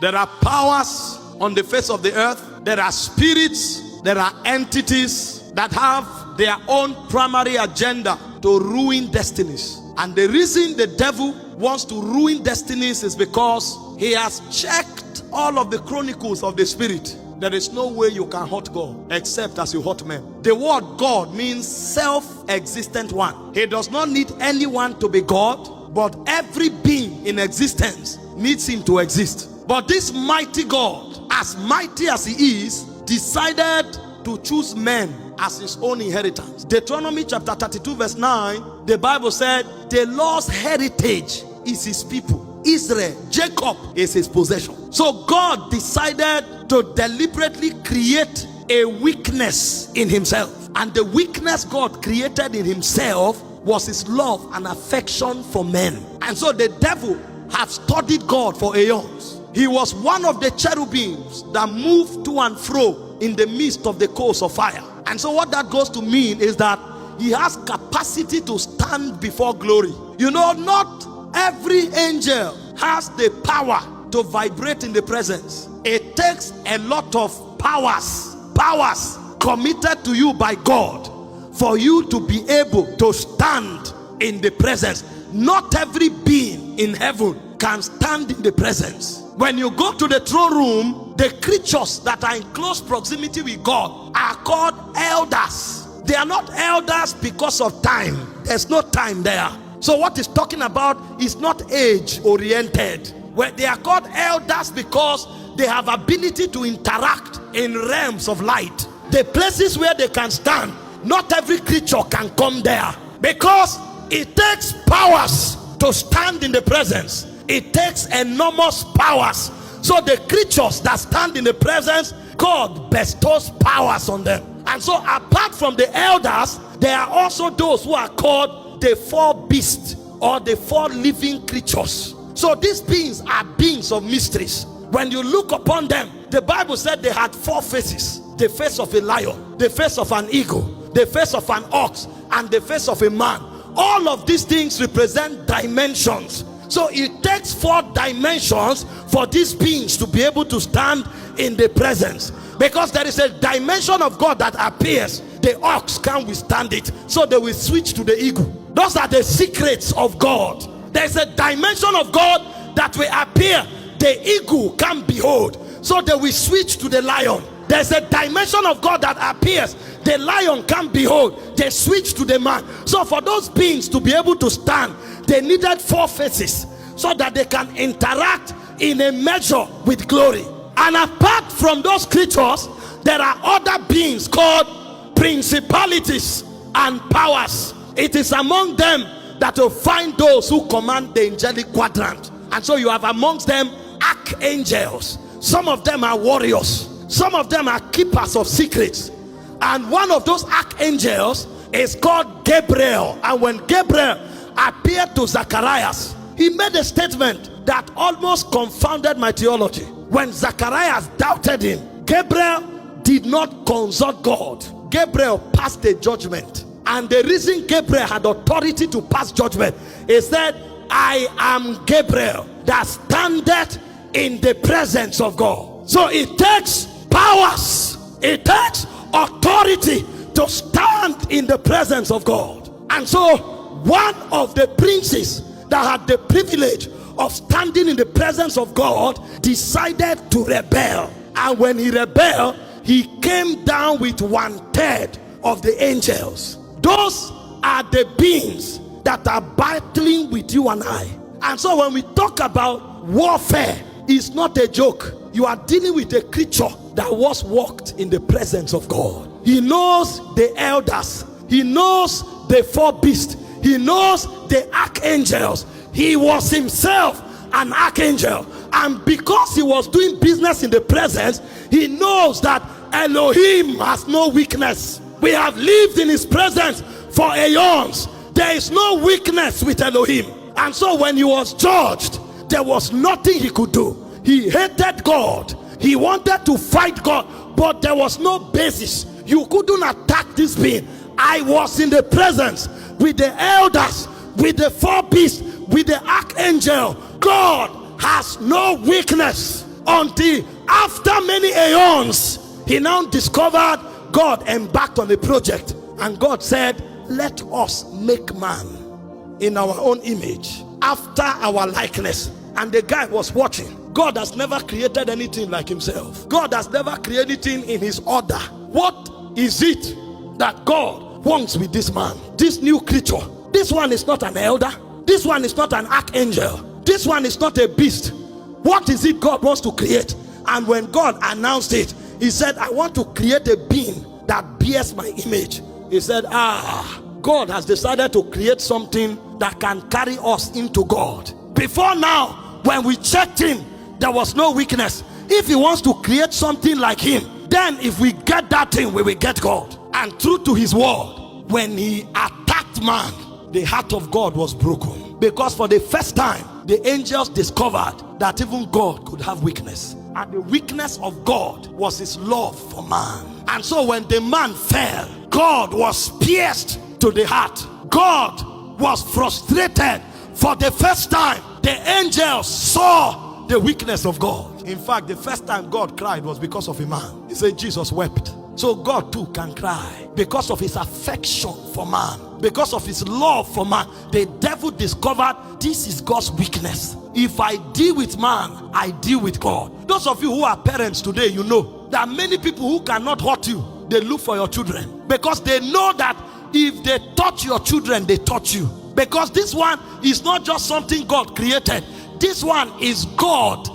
There are powers on the face of the earth. There are spirits. There are entities that have their own primary agenda to ruin destinies. And the reason the devil wants to ruin destinies is because he has checked all of the chronicles of the spirit. There is no way you can hurt God except as you hurt men. The word God means self-existent one. He does not need anyone to be God, but every being in existence needs him to exist. But this mighty God, as mighty as he is, decided to choose men as his own inheritance. Deuteronomy chapter 32 verse 9, the Bible said, the Lord's heritage is his people. Israel, Jacob is his possession. So God decided to deliberately create a weakness in himself. And the weakness God created in himself was his love and affection for men. And so the devil have studied God for aeons. He was one of the cherubims that moved to and fro in the midst of the coals of fire. And so what that goes to mean is that he has capacity to stand before glory. You know, not every angel has the power to vibrate in the presence. It takes a lot of powers committed to you by God for you to be able to stand in the presence. Not every being in heaven can stand in the presence. When you go to the throne room, the creatures that are in close proximity with God are called elders. They are not elders because of time. There's no time there. So what it's talking about is not age oriented. Where they are called elders because they have ability to interact in realms of light. The places where they can stand, not every creature can come there, because it takes powers to stand in the presence. It takes enormous powers. So the creatures that stand in the presence, God bestows powers on them. And so apart from the elders, there are also those who are called the four beasts, or the four living creatures. So these beings are beings of mysteries. When you look upon them, the Bible said they had four faces: the face of a lion, the face of an eagle, the face of an ox, and the face of a man. All of these things represent dimensions. So it takes four dimensions for these beings to be able to stand in the presence, because there is a dimension of God that appears. The ox can't withstand it, so they will switch to the eagle. Those are the secrets of God. There's a dimension of God that will appear. The eagle can't behold, so they will switch to the lion. There's a dimension of God that appears. The lion can't behold, they switch to the man. So for those beings to be able to stand, they needed four faces so that they can interact in a measure with glory. And apart from those creatures, there are other beings called principalities and powers. It is among them that you'll find those who command the angelic quadrant. And so you have amongst them archangels. Some of them are warriors. Some of them are keepers of secrets. And one of those archangels is called Gabriel. And when Gabriel appeared to Zacharias, he made a statement that almost confounded my theology. When Zacharias doubted him, Gabriel did not consult God. Gabriel passed a judgment. And the reason Gabriel had authority to pass judgment is that I am Gabriel that standeth in the presence of God. So it takes powers, it takes authority to stand in the presence of God. And so one of the princes that had the privilege of standing in the presence of God decided to rebel. And when he rebelled, he came down with 1/3 of the angels. Those are the beings that are battling with you and I. And so when we talk about warfare, it's not a joke. You are dealing with a creature that was walked in the presence of God. He knows the elders. He knows the four beasts. He knows the archangels. He was himself an archangel. And because he was doing business in the presence, he knows that Elohim has no weakness. We have lived in his presence for aeons. There is no weakness with Elohim. And so when he was judged, there was nothing he could do. He hated God. He wanted to fight God, but there was no basis. You couldn't attack this being. I was in the presence with the elders, with the four beasts, with the archangel. God has no weakness. until after many aeons, he now discovered God embarked on a project. And God said, let us make man in our own image, after our likeness. And the guy was watching. God has never created anything like himself. God has never created anything in his order. What is it that God wants with this man, this new creature? This one is not an elder. This one is not an archangel. This one is not a beast. What is it God wants to create? And when God announced it, he said, I want to create a being that bears my image. He said, God has decided to create something that can carry us into God. Before now, when we checked him, there was no weakness. If he wants to create something like him, then if we get that thing, we will get God. And true to his word, when he attacked man, the heart of God was broken. Because for the first time, the angels discovered that even God could have weakness. And the weakness of God was his love for man. And so when the man fell, God was pierced to the heart. God was frustrated. For the first time, the angels saw the weakness of God. In fact, the first time God cried was because of a man. He said Jesus wept. So God too can cry because of his affection for man, because of his love for man. The devil discovered this is God's weakness. If I deal with man, I deal with God. Those of you who are parents today, you know there are many people who cannot hurt you. They look for your children because they know that if they touch your children, they touch you. Because this one is not just something God created. This one is God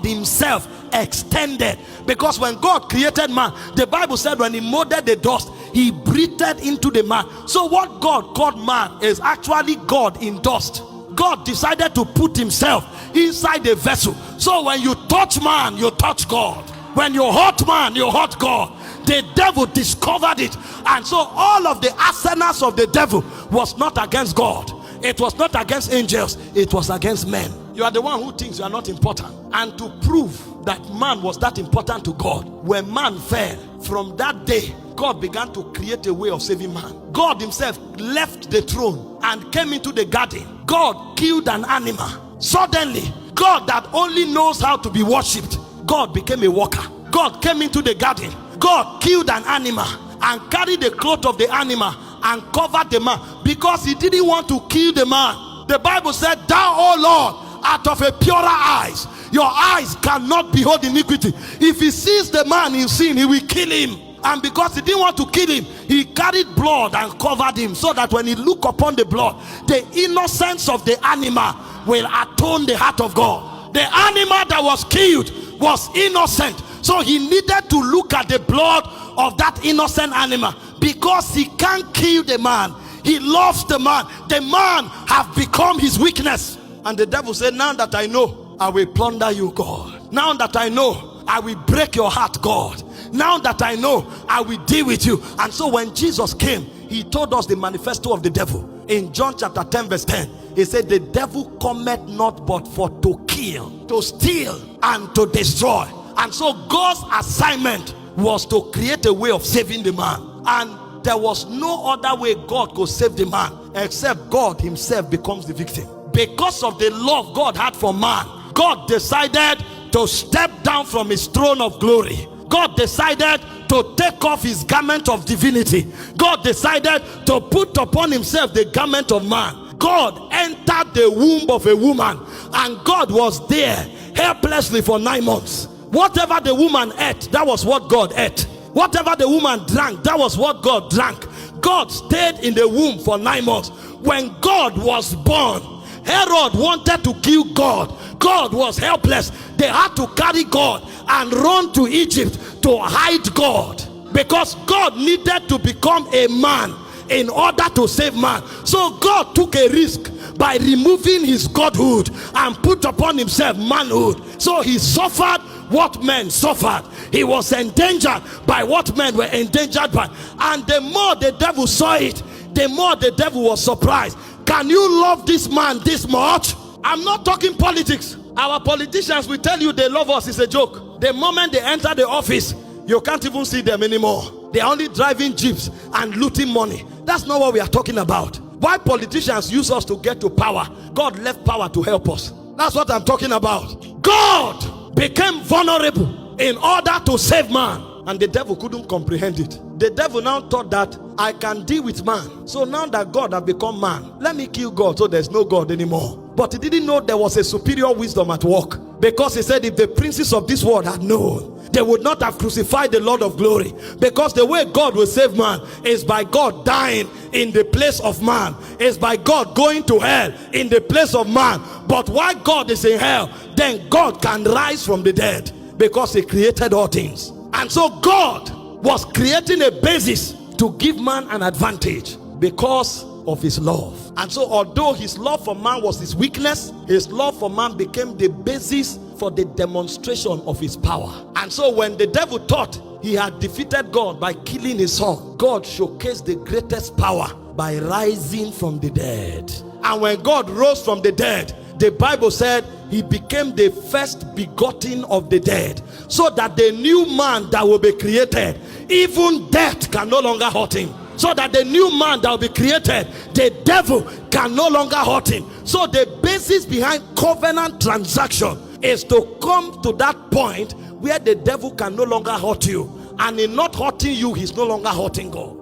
himself extended. Because when God created man, the Bible said when he molded the dust, he breathed into the man. So what God called man is actually God in dust. God decided to put himself inside the vessel. So when you touch man, you touch God. When you hurt man, you hurt God. The devil discovered it. And so all of the arsenals of the devil was not against God. It was not against angels. It was against men. You are the one who thinks you are not important. And to prove that man was that important to God, when man fell, from that day, God began to create a way of saving man. God himself left the throne and came into the garden. God killed an animal. Suddenly, God that only knows how to be worshipped, God became a worker. God came into the garden. God killed an animal and carried the cloth of the animal and covered the man because he didn't want to kill the man. The Bible said, thou, O Lord, out of a purer eyes, your eyes cannot behold iniquity. If he sees the man in sin, he will kill him. And because he didn't want to kill him, he carried blood and covered him, so that when he looked upon the blood, the innocence of the animal will atone the heart of God. The animal that was killed was innocent, so he needed to look at the blood of that innocent animal. Because he can't kill the man, he loves the man. The man have become his weakness. And the devil said, now that I know, I will plunder you, God. Now that I know, I will break your heart, God. Now that I know, I will deal with you. And so when Jesus came, he told us the manifesto of the devil. In John chapter 10 verse 10, he said, the devil cometh not but for to kill, to steal, and to destroy. And so God's assignment was to create a way of saving the man. And there was no other way God could save the man except God himself becomes the victim. Because of the love God had for man, God decided to step down from his throne of glory. God decided to take off his garment of divinity. God decided to put upon himself the garment of man. God entered the womb of a woman, and God was there helplessly for 9 months. Whatever the woman ate, that was what God ate. Whatever the woman drank, that was what God drank. God stayed in the womb for 9 months. When God was born, Herod wanted to kill God. God was helpless. They had to carry God and run to Egypt to hide God, because God needed to become a man in order to save man. So God took a risk by removing his godhood and put upon himself manhood. So he suffered what men suffered. He was endangered by what men were endangered by. And the more the devil saw it, the more the devil was surprised. Can you love this man this much? I'm not talking politics. Our politicians will tell you they love us. It's a joke. The moment they enter the office, you can't even see them anymore. They're only driving jeeps and looting money. That's not what we are talking about. Why politicians use us to get to power? God left power to help us. That's what I'm talking about. God became vulnerable in order to save man. And the devil couldn't comprehend it. The devil now thought that I can deal with man. So now that God has become man, let me kill God so there's no God anymore. But he didn't know there was a superior wisdom at work. Because he said if the princes of this world had known, they would not have crucified the Lord of glory. Because the way God will save man is by God dying in the place of man. Is by God going to hell in the place of man. But while God is in hell, then God can rise from the dead. Because he created all things. And so God was creating a basis to give man an advantage because of his love. And so although his love for man was his weakness, his love for man became the basis for the demonstration of his power. And so when the devil thought he had defeated God by killing his son, God showcased the greatest power by rising from the dead. And when God rose from the dead, the Bible said he became the first begotten of the dead, so that the new man that will be created, even death can no longer hurt him. So that the new man that will be created, the devil can no longer hurt him. So the basis behind covenant transaction is to come to that point where the devil can no longer hurt you. And in not hurting you, he's no longer hurting God.